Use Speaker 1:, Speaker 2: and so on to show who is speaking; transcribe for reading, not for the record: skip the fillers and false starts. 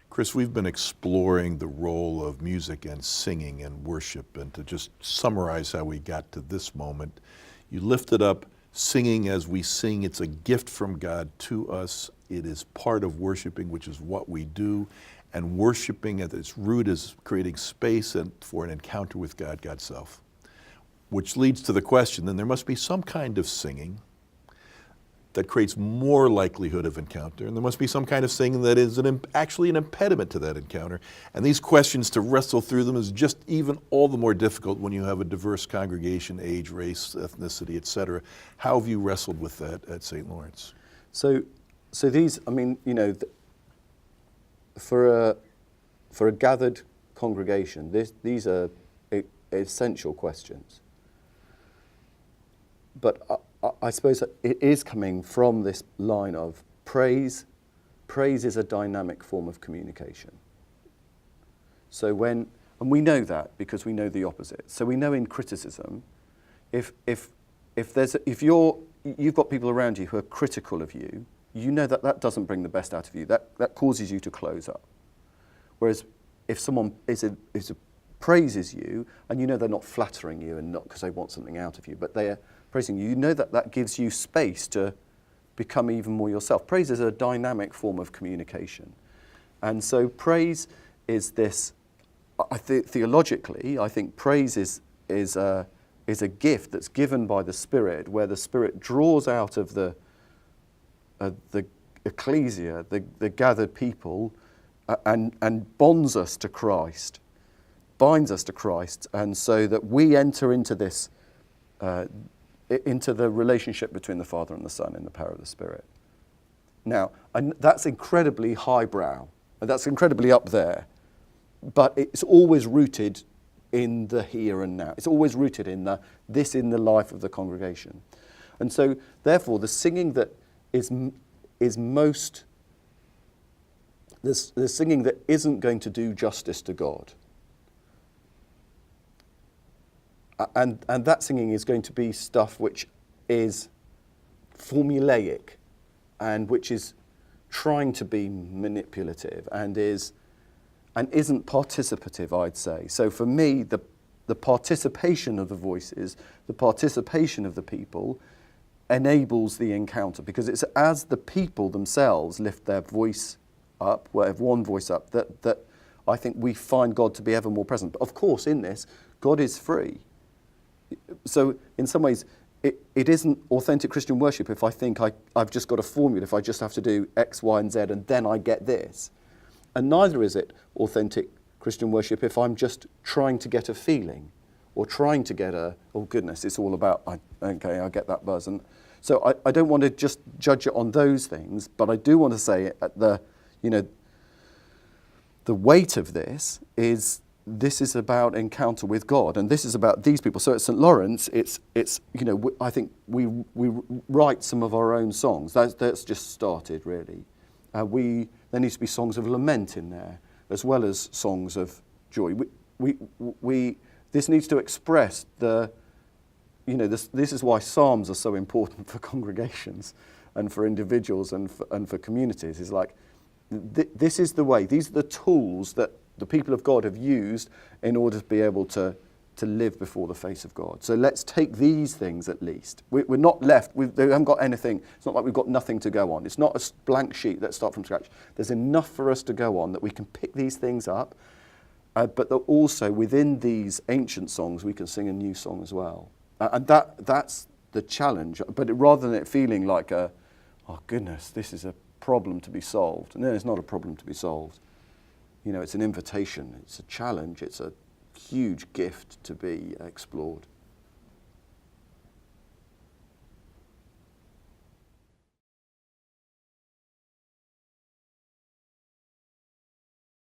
Speaker 1: Chris, we've been exploring the role of music and singing and worship, and to just summarize how we got to this moment, you lifted up singing as we sing. It's a gift from God to us. It is part of worshiping, which is what we do, and worshiping at its root is creating space for an encounter with God, God's self, which leads to the question, then there must be some kind of singing that creates more likelihood of encounter, and there must be some kind of singing that is actually an impediment to that encounter. And these questions, to wrestle through them, is just even all the more difficult when you have a diverse congregation, age, race, ethnicity, etc. How have you wrestled with that at St. Laurence?
Speaker 2: So these, I mean, for a gathered congregation, these are essential questions. But I suppose it is coming from this line of praise. Praise is a dynamic form of communication. So and we know that because we know the opposite. So we know in criticism, if you've got people around you who are critical of you, you know that doesn't bring the best out of you. That causes you to close up. Whereas if someone praises you, and you know they're not flattering you and not because they want something out of you, but they are praising you, you know that gives you space to become even more yourself. Praise is a dynamic form of communication. And so praise is this, theologically, I think praise is a gift that's given by the Spirit, where the Spirit draws out of the ecclesia, the gathered people, and bonds us to Christ, binds us to Christ, and so that we enter into this, into the relationship between the Father and the Son in the power of the Spirit. Now, and that's incredibly highbrow, that's incredibly up there, but it's always rooted in the here and now. It's always rooted in the life of the congregation. And so, therefore, the singing that is most, the singing that isn't going to do justice to God, and that singing is going to be stuff which is formulaic and which is trying to be manipulative and isn't participative, I'd say. So for me, the participation of the voices, the participation of the people enables the encounter, because it's as the people themselves lift their voice up, whatever, one voice up, that I think we find God to be ever more present. But of course, in this, God is free. So in some ways, it isn't authentic Christian worship if I think I've just got a formula, if I just have to do X, Y, and Z, and then I get this. And neither is it authentic Christian worship if I'm just trying to get a feeling, or trying to get oh goodness, it's all about, I get that buzz. And so I don't want to just judge it on those things, but I do want to say the weight of this is about encounter with God, and this is about these people. So at St. Laurence, it's I think we write some of our own songs. That's just started really. There needs to be songs of lament in there as well as songs of joy. This needs to express this is why psalms are so important for congregations and for individuals and for communities. Is like this is the way. These are the tools that the people of God have used in order to be able to live before the face of God. So let's take these things at least. We're not left, we haven't got anything. It's not like we've got nothing to go on. It's not a blank sheet, let's start from scratch. There's enough for us to go on that we can pick these things up, but that also within these ancient songs we can sing a new song as well. And that's the challenge. But rather than it feeling like oh goodness, this is a problem to be solved. No, it's not a problem to be solved. It's an invitation, it's a challenge, it's a huge gift to be explored.